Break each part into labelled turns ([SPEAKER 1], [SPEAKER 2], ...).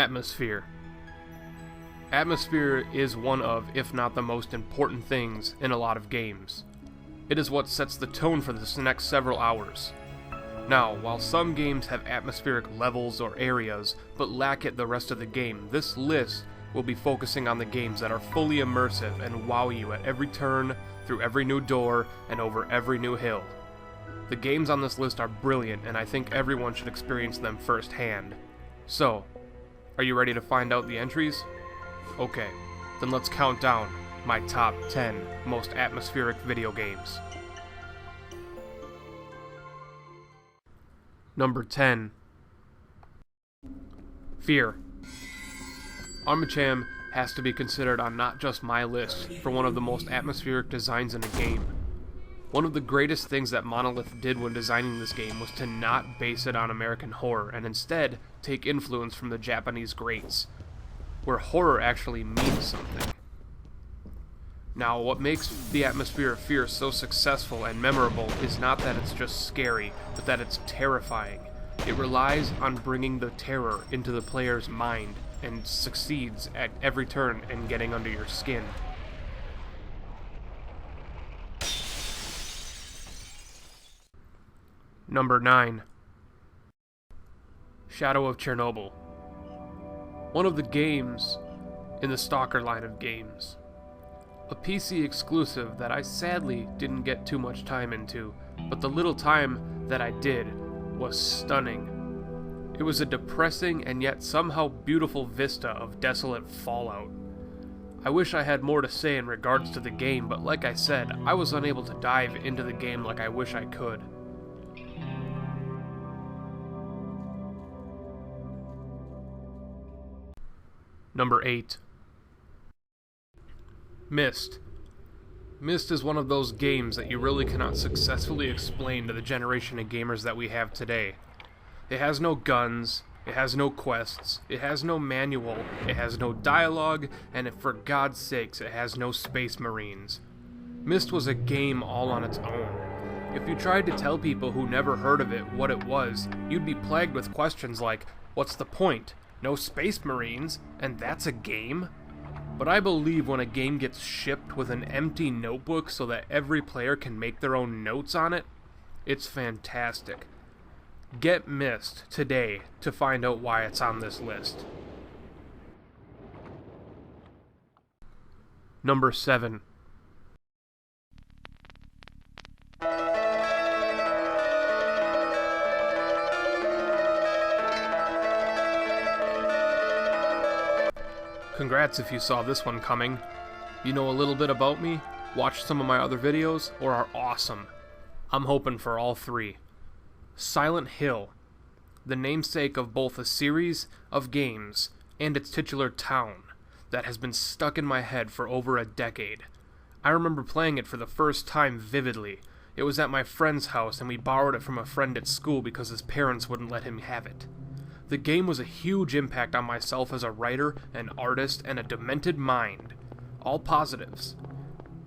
[SPEAKER 1] Atmosphere. Atmosphere is one of, if not the most important things in a lot of games. It is what sets the tone for this next several hours. Now, while some games have atmospheric levels or areas, but lack it the rest of the game, this list will be focusing on the games that are fully immersive and wow you at every turn, through every new door, and over every new hill. The games on this list are brilliant, and I think everyone should experience them firsthand. So, are you ready to find out the entries? Okay, then let's count down my top 10 most atmospheric video games. Number 10. F.E.A.R. Armacham has to be considered on not just my list for one of the most atmospheric designs in a game. One of the greatest things that Monolith did when designing this game was to not base it on American horror and instead take influence from the Japanese greats, where horror actually means something. Now, what makes the atmosphere of F.E.A.R. so successful and memorable is not that it's just scary, but that it's terrifying. It relies on bringing the terror into the player's mind and succeeds at every turn in getting under your skin. Number 9. Shadow of Chernobyl. One of the games in the Stalker line of games. A PC exclusive that I sadly didn't get too much time into, but the little time that I did was stunning. It was a depressing and yet somehow beautiful vista of desolate fallout. I wish I had more to say in regards to the game, but like I said, I was unable to dive into the game like I wish I could. Number 8. Myst. Myst is one of those games that you really cannot successfully explain to the generation of gamers that we have today. It has no guns, it has no quests, it has no manual, it has no dialogue, and for God's sakes, it has no space marines. Myst was a game all on its own. If you tried to tell people who never heard of it what it was, you'd be plagued with questions like, what's the point? No space marines, and that's a game? But I believe when a game gets shipped with an empty notebook so that every player can make their own notes on it, it's fantastic. Get Myst today to find out why it's on this list. Number 7. Congrats if you saw this one coming. You know a little bit about me, watched some of my other videos, or are awesome. I'm hoping for all three. Silent Hill, the namesake of both a series of games and its titular town that has been stuck in my head for over a decade. I remember playing it for the first time vividly. It was at my friend's house and we borrowed it from a friend at school because his parents wouldn't let him have it. The game was a huge impact on myself as a writer, an artist, and a demented mind. All positives.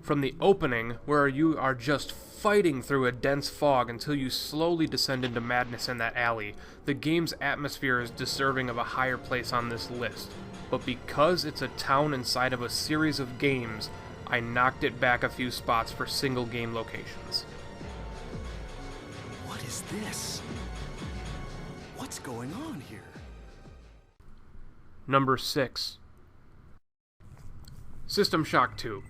[SPEAKER 1] From the opening, where you are just fighting through a dense fog until you slowly descend into madness in that alley, the game's atmosphere is deserving of a higher place on this list. But because it's a town inside of a series of games, I knocked it back a few spots for single game locations.
[SPEAKER 2] What is this? What's going on here?
[SPEAKER 1] Number 6. System Shock 2.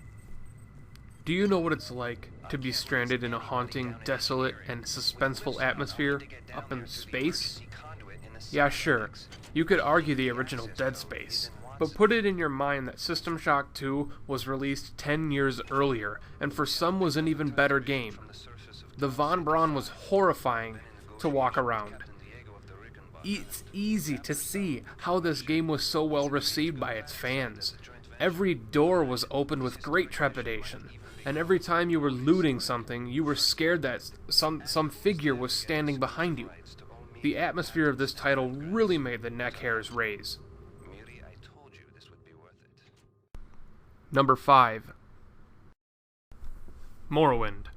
[SPEAKER 1] Do you know what it's like to be stranded in a haunting, desolate, and suspenseful atmosphere up in space? Yeah, sure, you could argue the original Dead Space, but put it in your mind that System Shock 2 was released 10 years earlier, and for some was an even better game. The Von Braun was horrifying to walk around. It's easy to see how this game was so well received by its fans. Every door was opened with great trepidation, and every time you were looting something, you were scared that some figure was standing behind you. The atmosphere of this title really made the neck hairs raise. Number 5. Morrowind.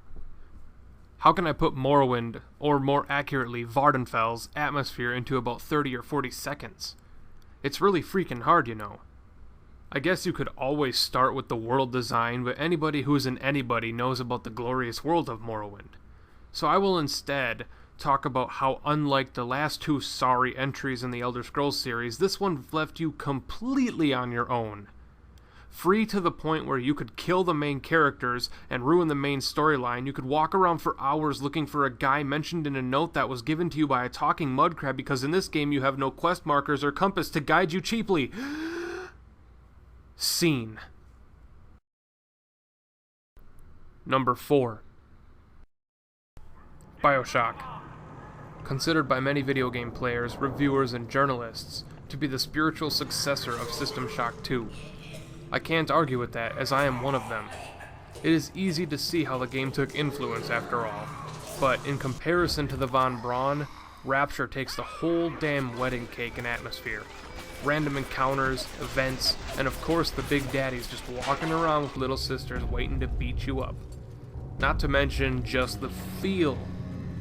[SPEAKER 1] How can I put Morrowind, or more accurately Vardenfell's, atmosphere into about 30 or 40 seconds? It's really freaking hard, you know. I guess you could always start with the world design, but anybody who isn't anybody knows about the glorious world of Morrowind. So I will instead talk about how, unlike the last two sorry entries in the Elder Scrolls series, this one left you completely on your own. Free to the point where you could kill the main characters and ruin the main storyline. You could walk around for hours looking for a guy mentioned in a note that was given to you by a talking mud crab, because in this game you have no quest markers or compass to guide you cheaply. Scene. Number 4. Bioshock. Considered by many video game players, reviewers, and journalists to be the spiritual successor of System Shock 2. I can't argue with that, as I am one of them. It is easy to see how the game took influence after all, but in comparison to the Von Braun, Rapture takes the whole damn wedding cake and atmosphere. Random encounters, events, and of course the big daddies just walking around with little sisters waiting to beat you up. Not to mention just the feel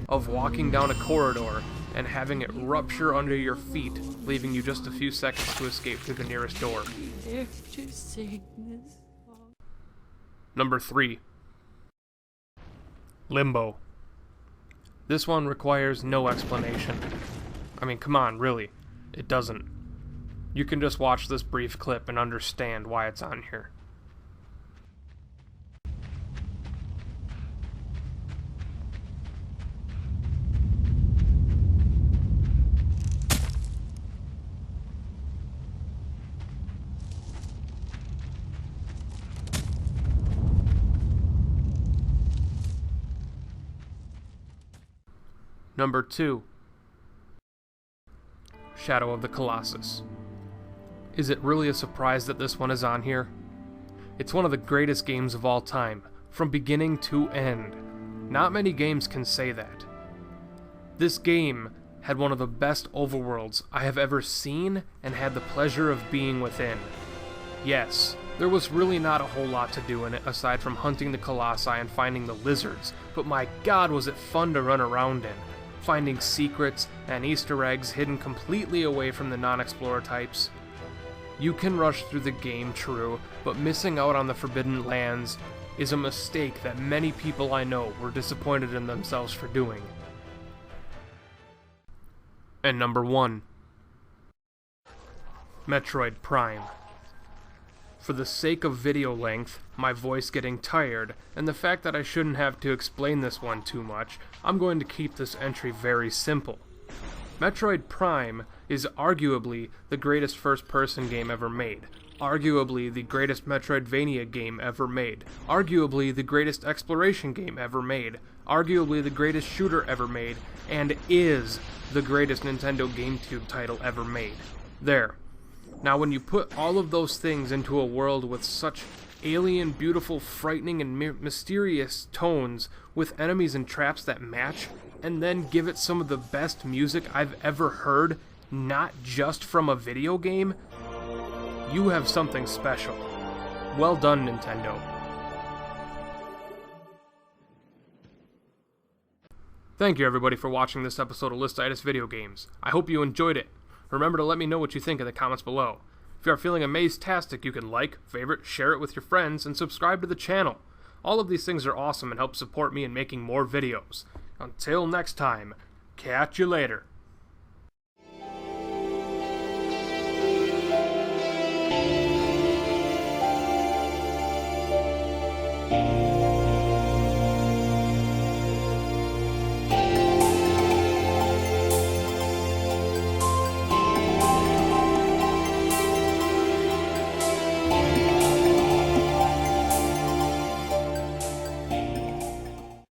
[SPEAKER 1] of walking down a corridor and having it rupture under your feet, leaving you just a few seconds to escape through the nearest door. Number 3. Limbo. This one requires no explanation. I mean, come on, really. It doesn't. You can just watch this brief clip and understand why it's on here. Number 2. Shadow of the Colossus. Is it really a surprise that this one is on here? It's one of the greatest games of all time, from beginning to end. Not many games can say that. This game had one of the best overworlds I have ever seen and had the pleasure of being within. Yes, there was really not a whole lot to do in it aside from hunting the Colossi and finding the lizards, but my god was it fun to run around in, finding secrets and Easter eggs hidden completely away from the non-explorer types. You can rush through the game, true, but missing out on the Forbidden Lands is a mistake that many people I know were disappointed in themselves for doing. And number 1. Metroid Prime. For the sake of video length, my voice getting tired, and the fact that I shouldn't have to explain this one too much, I'm going to keep this entry very simple. Metroid Prime is arguably the greatest first-person game ever made, arguably the greatest Metroidvania game ever made, arguably the greatest exploration game ever made, arguably the greatest shooter ever made, and is the greatest Nintendo GameCube title ever made. There. Now when you put all of those things into a world with such alien, beautiful, frightening, and mysterious tones, with enemies and traps that match, and then give it some of the best music I've ever heard, not just from a video game, you have something special. Well done, Nintendo. Thank you everybody for watching this episode of Listitis Video Games. I hope you enjoyed it. Remember to let me know what you think in the comments below. If you are feeling amaze-tastic, you can like, favorite, share it with your friends, and subscribe to the channel. All of these things are awesome and help support me in making more videos. Until next time, catch you later.